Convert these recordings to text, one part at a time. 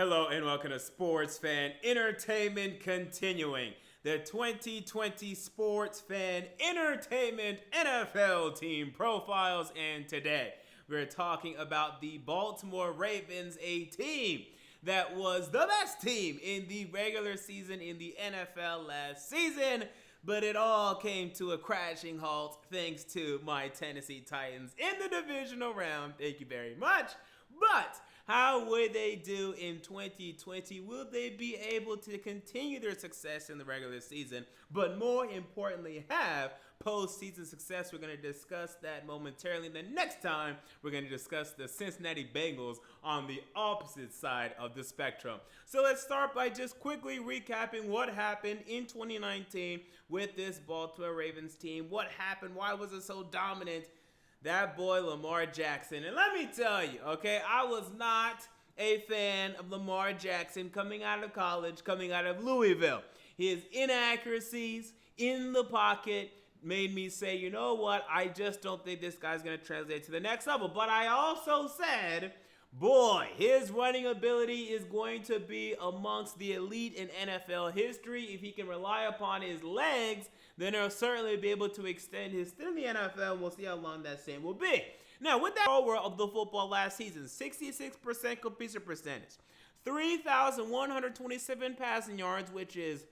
Hello and welcome to Sports Fan Entertainment continuing. The 2020 Sports Fan Entertainment NFL team profiles, and today we're talking about the Baltimore Ravens, a team that was the best team in the regular season in the NFL last season, but it all came to a crashing halt thanks to my Tennessee Titans in the divisional round. Thank you very much. But how would they do in 2020? Will they be able to continue their success in the regular season, but more importantly, have postseason success? We're going to discuss that momentarily. And then next time, we're going to discuss the Cincinnati Bengals on the opposite side of the spectrum. So let's start by just quickly recapping what happened in 2019 with this Baltimore Ravens team. What happened? Why was it so dominant? That boy Lamar Jackson. And let me tell you, okay, I was not a fan of Lamar Jackson coming out of college, coming out of Louisville. His inaccuracies in the pocket made me say, you know what, I just don't think this guy's going to translate to the next level. But I also said, boy, his running ability is going to be amongst the elite in NFL history. If he can rely upon his legs, then he'll certainly be able to extend his stint in the NFL. We'll see how long that stint will be. Now, with that over of the football last season, 66% completion percentage, 3,127 passing yards, which is,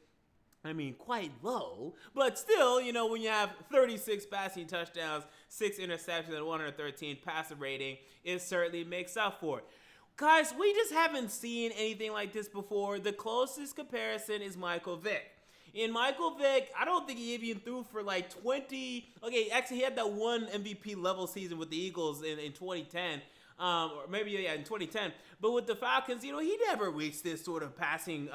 quite low, but still, when you have 36 passing touchdowns, 6 interceptions, and 113 passer rating, it certainly makes up for it. Guys, we just haven't seen anything like this before. The closest comparison is Michael Vick. In Michael Vick, I don't think he even threw for like 20. Okay, actually, he had that one MVP level season with the Eagles in 2010. Or maybe, in 2010. But with the Falcons, he never reached this sort of passing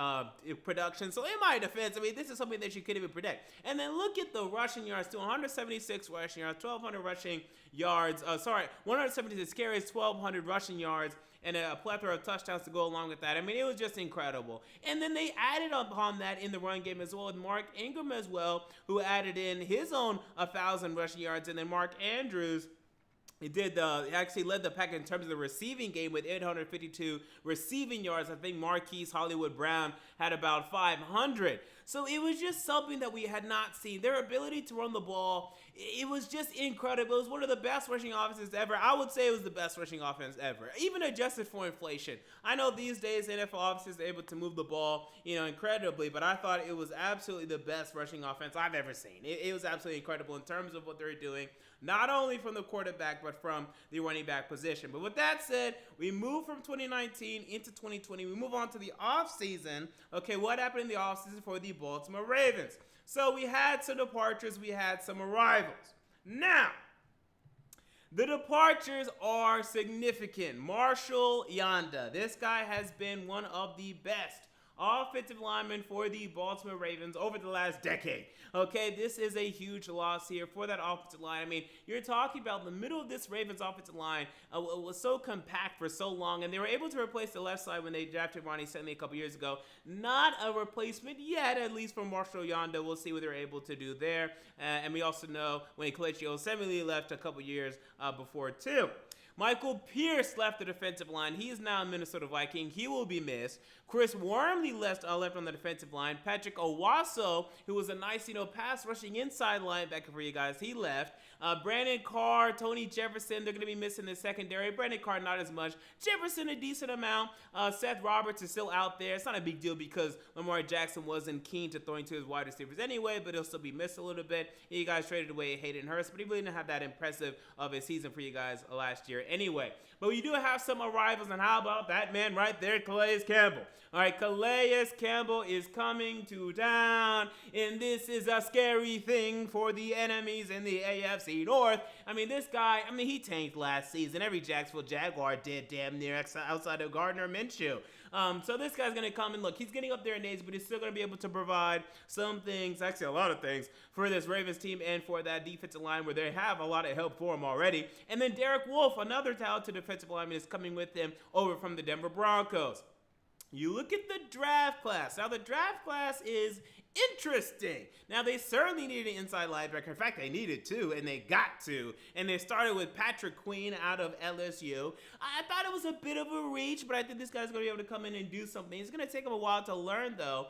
production. So in my defense, this is something that you couldn't even predict. And then look at the rushing yards, too. 176 rushing yards, 1,200 rushing yards. 176 carries, 1,200 rushing yards, and a plethora of touchdowns to go along with that. It was just incredible. And then they added upon that in the run game as well with Mark Ingram as well, who added in his own 1,000 rushing yards. And then Mark Andrews, he actually led the pack in terms of the receiving game with 852 receiving yards. I think Marquise Hollywood Brown had about 500. So it was just something that we had not seen. Their ability to run the ball, it was just incredible. It was one of the best rushing offenses ever. I would say it was the best rushing offense ever, even adjusted for inflation. I know these days NFL offenses are able to move the ball, incredibly, but I thought it was absolutely the best rushing offense I've ever seen. It was absolutely incredible in terms of what they're doing, not only from the quarterback, but from the running back position. But with that said, we move from 2019 into 2020. We move on to the offseason. Okay, what happened in the offseason for the Baltimore Ravens? So we had some departures. We had some arrivals. Now, the departures are significant. Marshall Yanda. This guy has been one of the best offensive lineman for the Baltimore Ravens over the last decade. Okay, this is a huge loss here for that offensive line. You're talking about the middle of this Ravens offensive line was so compact for so long, and they were able to replace the left side when they drafted Ronnie Stanley a couple years ago. Not a replacement yet, at least for Marshall Yanda. We'll see what they're able to do there. And we also know when Kelechi Osemele left a couple years before too. Michael Pierce left the defensive line. He is now a Minnesota Viking. He will be missed. Chris Wormley left on the defensive line. Patrick Owasso, who was a nice, pass rushing inside linebacker for you guys, he left. Brandon Carr, Tony Jefferson, they're going to be missing the secondary. Brandon Carr, not as much. Jefferson, a decent amount. Seth Roberts is still out there. It's not a big deal because Lamar Jackson wasn't keen to throwing to his wide receivers anyway, but he'll still be missed a little bit. You guys traded away Hayden Hurst, but he really didn't have that impressive of a season for you guys last year anyway. But we do have some arrivals, and how about that man right there, Calais Campbell? All right, Calais Campbell is coming to town, and this is a scary thing for the enemies in the AFC North. This guy, he tanked last season. Every Jacksonville Jaguar did damn near outside of Gardner Minshew. So this guy's going to come and look, he's getting up there in age, but he's still going to be able to provide some things, actually a lot of things, for this Ravens team and for that defensive line where they have a lot of help for him already. And then Derek Wolfe, another talented defensive lineman, is coming with him over from the Denver Broncos. You look at the draft class. Now, the draft class is interesting. Now, they certainly needed an inside linebacker. In fact, they needed two, and they got to. And they started with Patrick Queen out of LSU. I thought it was a bit of a reach, but I think this guy's going to be able to come in and do something. It's going to take him a while to learn, though.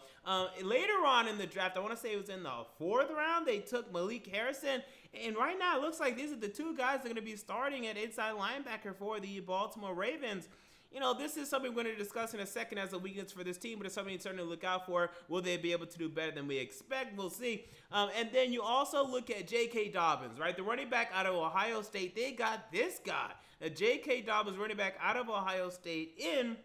Later on in the draft, I want to say it was in the 4th round, they took Malik Harrison. And right now, it looks like these are the two guys that are going to be starting at inside linebacker for the Baltimore Ravens. You know, this is something we're going to discuss in a second as a weakness for this team, but it's something to certainly look out for. Will they be able to do better than we expect? We'll see. And then you also look at J.K. Dobbins, right? The running back out of Ohio State. They got this guy, J.K. Dobbins, running back out of Ohio State in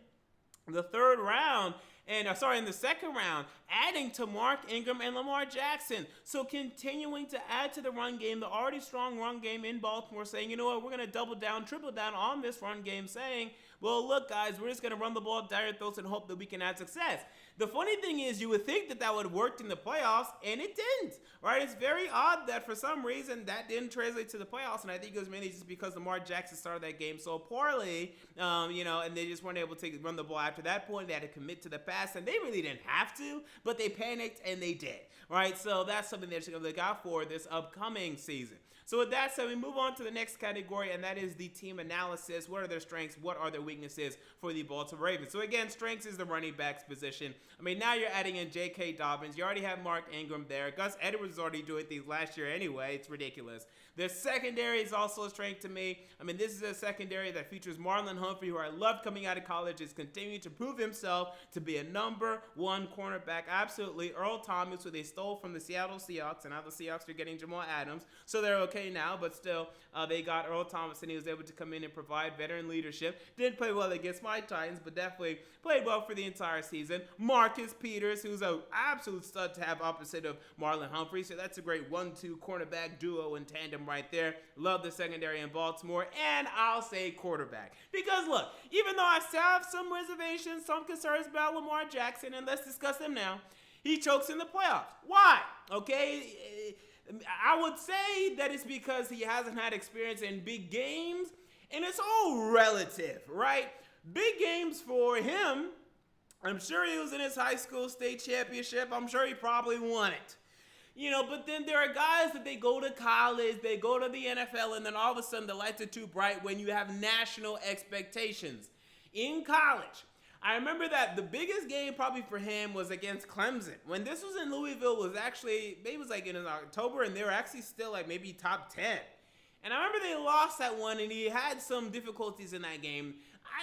the 3rd round. In the 2nd round, adding to Mark Ingram and Lamar Jackson. So continuing to add to the run game, the already strong run game in Baltimore, saying, you know what, we're going to double down, triple down on this run game, saying, well, look, guys, we're just going to run the ball down your throats and hope that we can add success. The funny thing is, you would think that that would have worked in the playoffs, and it didn't, right? It's very odd that for some reason that didn't translate to the playoffs, and I think it was mainly just because Lamar Jackson started that game so poorly, and they just weren't able to run the ball after that point. They had to commit to the pass, and they really didn't have to, but they panicked, and they did, right? So that's something they're going to look out for this upcoming season. So with that said, we move on to the next category, and that is the team analysis. What are their strengths? What are their weaknesses for the Baltimore Ravens? So again, strengths is the running backs position. I mean, now you're adding in J.K. Dobbins. You already have Mark Ingram there. Gus Edwards was already doing things last year anyway. It's ridiculous. The secondary is also a strength to me. I mean, this is a secondary that features Marlon Humphrey, who I loved coming out of college, is continuing to prove himself to be a number 1 cornerback. Absolutely. Earl Thomas, who they stole from the Seattle Seahawks, and now the Seahawks are getting Jamal Adams, so they're okay now, but still, they got Earl Thomas, and he was able to come in and provide veteran leadership. Didn't play well against my Titans, but definitely played well for the entire season. Marcus Peters, who's an absolute stud to have opposite of Marlon Humphrey, so that's a great 1-2 cornerback duo in tandem right there. Love the secondary in Baltimore, and I'll say quarterback. Because look, even though I still have some reservations, some concerns about Lamar Jackson, and let's discuss them now, he chokes in the playoffs. Why? Okay, I would say that it's because he hasn't had experience in big games, and it's all relative, right? Big games for him, I'm sure he was in his high school state championship. I'm sure he probably won it. But then there are guys that they go to college, they go to the NFL, and then all of a sudden the lights are too bright when you have national expectations. In college, I remember that the biggest game probably for him was against Clemson. When this was in Louisville, it was actually, maybe it was like in October, and they were actually still like maybe top 10. And I remember they lost that one, and he had some difficulties in that game.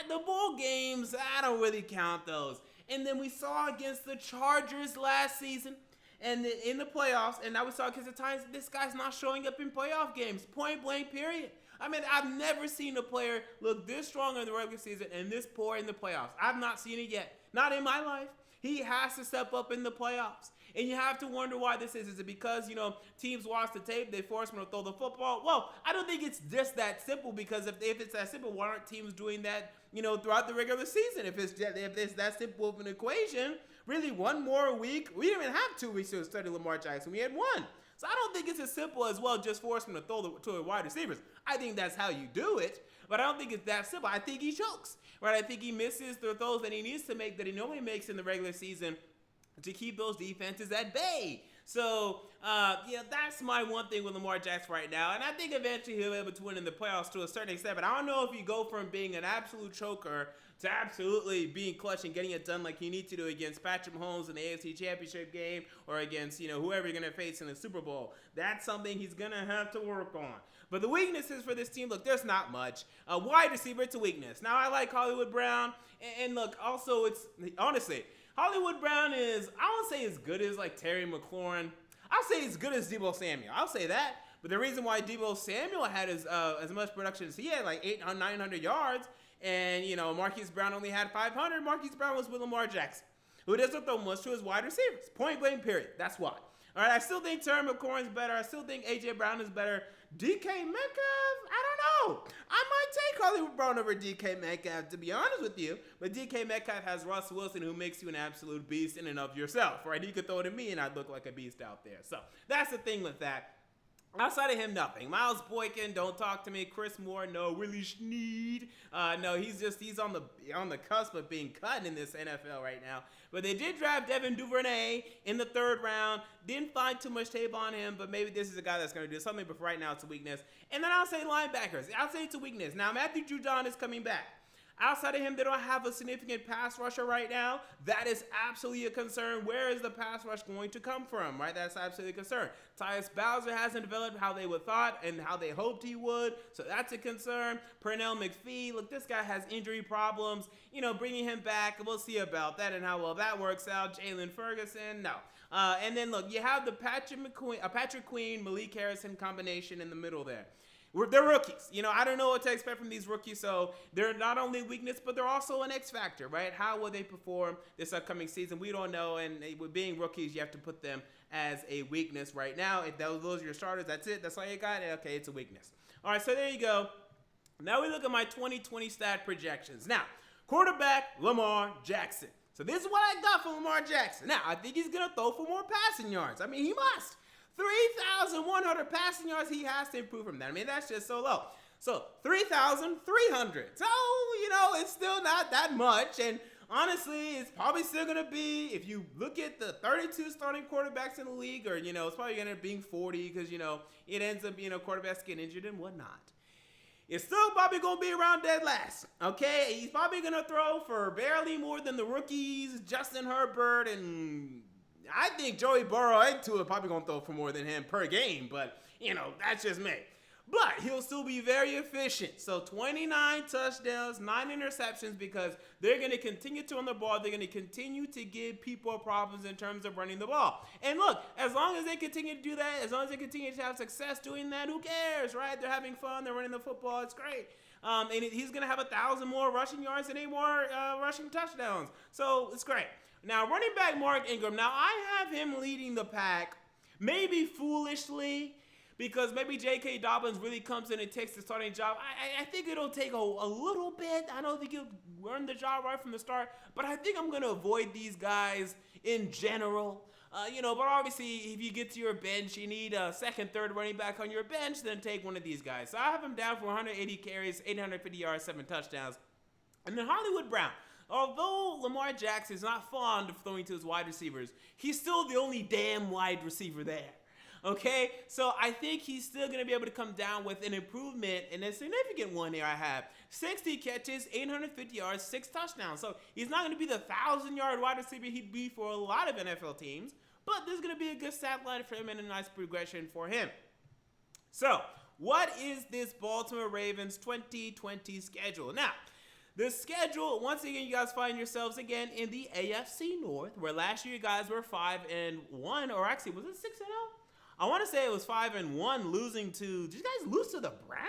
The bowl games, I don't really count those. And then we saw against the Chargers last season, and in the playoffs, and now we saw against the Titans, this guy's not showing up in playoff games, point blank period. I mean, I've never seen a player look this strong in the regular season and this poor in the playoffs. I've not seen it yet. Not in my life. He has to step up in the playoffs. And you have to wonder why this is. Is it because, teams watch the tape, they force him to throw the football? Well, I don't think it's just that simple, because if it's that simple, why aren't teams doing that, throughout the regular season? If it's that simple of an equation, really one more week. We didn't even have 2 weeks to study Lamar Jackson. We had 1. So I don't think it's as simple as, well, just force him to throw to the wide receivers. I think that's how you do it, but I don't think it's that simple. I think he chokes, right? I think he misses the throws that he needs to make that he normally makes in the regular season to keep those defenses at bay. So, that's my one thing with Lamar Jackson right now. And I think eventually he'll be able to win in the playoffs to a certain extent. But I don't know if you go from being an absolute choker to absolutely being clutch and getting it done like you need to do against Patrick Mahomes in the AFC Championship game, or against, whoever you're going to face in the Super Bowl. That's something he's going to have to work on. But the weaknesses for this team, look, there's not much. Wide receiver, it's a weakness. Now, I like Hollywood Brown. And look, also, honestly, Hollywood Brown is, I won't say as good as like Terry McLaurin. I'll say as good as Deebo Samuel. I'll say that. But the reason why Deebo Samuel had as much production as he had, like 800, 900 yards, and, Marquise Brown only had 500, Marquise Brown was with Lamar Jackson, who doesn't throw much to his wide receivers. Point blank, period. That's why. All right, I still think Terry McLaurin's better. I still think A.J. Brown is better. DK Metcalf, I don't know. I might take Hollywood Brown over DK Metcalf, to be honest with you. But DK Metcalf has Russ Wilson, who makes you an absolute beast in and of yourself, right? He could throw it at me, and I'd look like a beast out there. So that's the thing with that. Outside of him, nothing. Miles Boykin, don't talk to me. Chris Moore, no. Willie Snead, no. He's on the cusp of being cut in this NFL right now. But they did draft Devin Duvernay in the 3rd round. Didn't find too much tape on him, but maybe this is a guy that's going to do something. But for right now, it's a weakness. And then I'll say linebackers. I'll say it's a weakness. Now Matthew Judon is coming back. Outside of him, they don't have a significant pass rusher right now. That is absolutely a concern. Where is the pass rush going to come from, right? That's absolutely a concern. Tyus Bowser hasn't developed how they would thought and how they hoped he would, so that's a concern. Pernell McPhee, look, this guy has injury problems. Bringing him back, we'll see about that and how well that works out. Jalen Ferguson, no. And then, look, you have the Patrick Queen, Malik Harrison combination in the middle there. They're rookies. I don't know what to expect from these rookies, so they're not only a weakness, but they're also an X factor, right? How will they perform this upcoming season? We don't know, and with being rookies, you have to put them as a weakness right now. If those are your starters, that's it. That's all you got. Okay, it's a weakness. All right, so there you go. Now we look at my 2020 stat projections. Now, quarterback, Lamar Jackson. So this is what I got for Lamar Jackson. Now, I think he's going to throw for more passing yards. I mean, he must. 3,100 passing yards, he has to improve from that. I mean, that's just so low. So, 3,300. So, it's still not that much. And honestly, it's probably still going to be, if you look at the 32 starting quarterbacks in the league, or, it's probably going to end up being 40 because, it ends up being quarterbacks getting injured and whatnot. It's still probably going to be around dead last, okay? He's probably going to throw for barely more than the rookies, Justin Herbert, and I think Joey Burrow and Tua are probably going to throw for more than him per game, but, that's just me. But he'll still be very efficient. So 29 touchdowns, 9 interceptions because they're going to continue to run the ball. They're going to continue to give people problems in terms of running the ball. And look, as long as they continue to do that, as long as they continue to have success doing that, who cares, right? They're having fun. They're running the football. It's great. And he's going to have 1,000 more rushing yards and 8 more rushing touchdowns. So it's great. Now, running back Mark Ingram. Now, I have him leading the pack, maybe foolishly, because maybe J.K. Dobbins really comes in and takes the starting job. I think it'll take a little bit. I don't think he'll earn the job right from the start, but I think I'm going to avoid these guys in general. But obviously, if you get to your bench, you need a second, third running back on your bench, then take one of these guys. So I have him down for 180 carries, 850 yards, 7 touchdowns. And then Hollywood Brown. Although Lamar Jackson is not fond of throwing to his wide receivers, he's still the only damn wide receiver there. Okay, so I think he's still going to be able to come down with an improvement, and a significant one here I have. 60 catches, 850 yards, 6 touchdowns. So he's not going to be the 1,000-yard wide receiver he'd be for a lot of NFL teams, but this is going to be a good stat line for him and a nice progression for him. So what is this Baltimore Ravens 2020 schedule? Now, the schedule, once again, you guys find yourselves again in the AFC North, where last year you guys were 5-1, or actually, was it 6-0? I want to say it was 5-1, losing to. Did you guys lose to the Browns?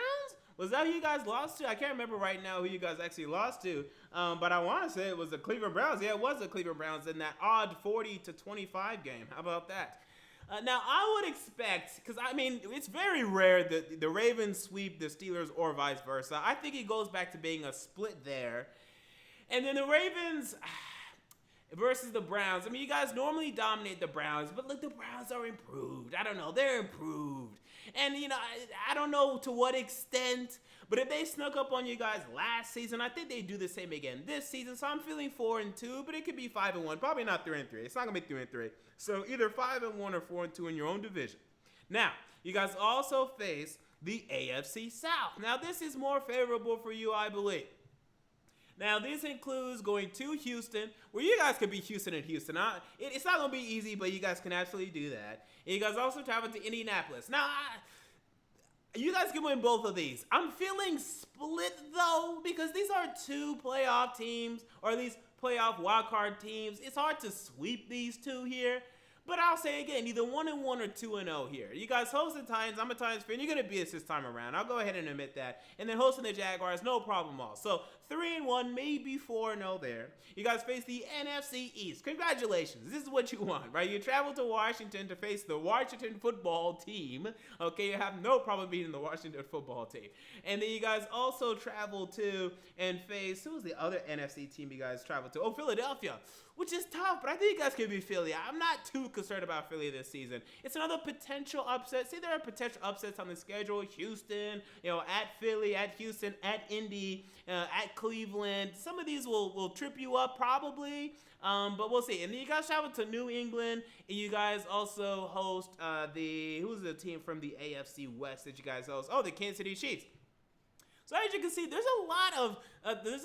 Was that who you guys lost to? I can't remember right now who you guys actually lost to. But I want to say it was the Cleveland Browns. Yeah, it was the Cleveland Browns in that odd 40-25 game. How about that? Now, I would expect, because, I mean, it's very rare that the Ravens sweep the Steelers or vice versa. I think it goes back to being a split there. And then the Ravens versus the Browns. I mean, you guys normally dominate the Browns, but look, the Browns are improved. I don't know. They're improved. And, I don't know to what extent, but if they snuck up on you guys last season, I think they do the same again this season. So I'm feeling 4-2, but it could be 5-1. Probably not 3-3. It's not going to be 3-3. So either 5-1 or 4-2 in your own division. Now, you guys also face the AFC South. Now, this is more favorable for you, I believe. Now, this includes going to Houston, where you guys could be Houston and Houston. It's not going to be easy, but you guys can absolutely do that. And you guys also travel to Indianapolis. Now, you guys can win both of these. I'm feeling split, though, because these are 2 playoff teams, or at least playoff wildcard teams. It's hard to sweep these 2 here. But I'll say again, either 1-1 or 2-0 here. You guys host the Titans. I'm a Titans fan. You're going to beat us this time around. I'll go ahead and admit that. And then hosting the Jaguars, no problem all. So 3-1, maybe 4-0 there. You guys face the NFC East. Congratulations. This is what you want, right? You travel to Washington to face the Washington football team. Okay, you have no problem beating the Washington football team. And then you guys also travel to and face, who's the other NFC team you guys travel to? Oh, Philadelphia, which is tough, but I think you guys can beat Philly. I'm not too concerned about Philly this season. It's another potential upset. See, there are potential upsets on the schedule. Houston, at Philly, at Houston, at Indy, at Cleveland. Some of these will trip you up probably, but we'll see. And then you guys travel to New England, and you guys also host who's the team from the AFC West that you guys host? Oh, the Kansas City Chiefs. So as you can see, there's a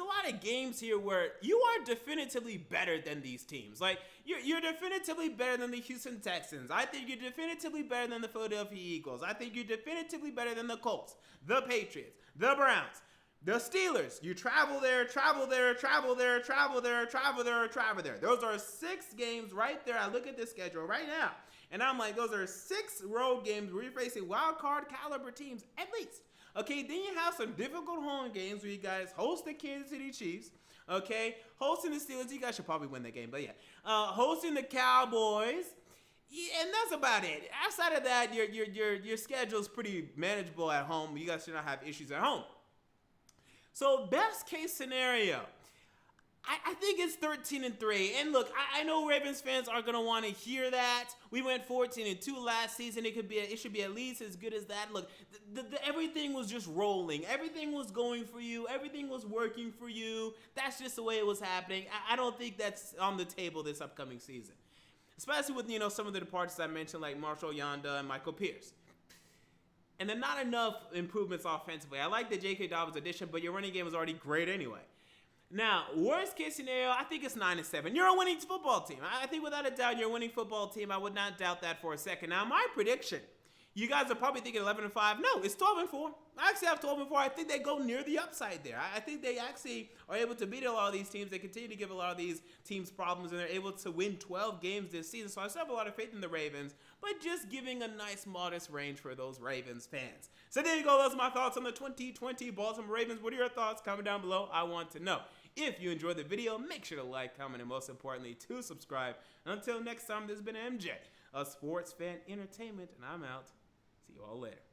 lot of games here where you are definitively better than these teams. Like you're definitively better than the Houston Texans. I think you're definitively better than the Philadelphia Eagles. I think you're definitively better than the Colts, the Patriots, the Browns, the Steelers. You travel there, travel there, travel there, travel there, travel there, travel there. Those are 6 games right there. I look at this schedule right now, and I'm like, those are 6 road games where you're facing wild card caliber teams at least. Okay, then you have some difficult home games where you guys host the Kansas City Chiefs. Okay, hosting the Steelers. You guys should probably win that game, but yeah. Hosting the Cowboys. Yeah, and that's about it. Outside of that, your schedule is pretty manageable at home. You guys should not have issues at home. So best case scenario, I think it's 13-3. And look, I know Ravens fans are gonna want to hear that. We went 14-2 last season. It should be at least as good as that. Look, everything was just rolling. Everything was going for you. Everything was working for you. That's just the way it was happening. I don't think that's on the table this upcoming season, especially with some of the departures I mentioned, like Marshall Yanda and Michael Pierce. And then not enough improvements offensively. I like the J.K. Dobbins addition, but your running game was already great anyway. Now, worst case scenario, I think it's 9-7. You're a winning football team. I think without a doubt, you're a winning football team. I would not doubt that for a second. Now, my prediction, you guys are probably thinking 11-5. No, it's 12-4. I actually have 12-4. I think they go near the upside there. I think they actually are able to beat a lot of these teams. They continue to give a lot of these teams problems, and they're able to win 12 games this season. So I still have a lot of faith in the Ravens, but just giving a nice, modest range for those Ravens fans. So there you go. Those are my thoughts on the 2020 Baltimore Ravens. What are your thoughts? Comment down below. I want to know. If you enjoyed the video, make sure to like, comment, and most importantly, to subscribe. Until next time, this has been MJ, a sports fan entertainment, and I'm out. See you all later.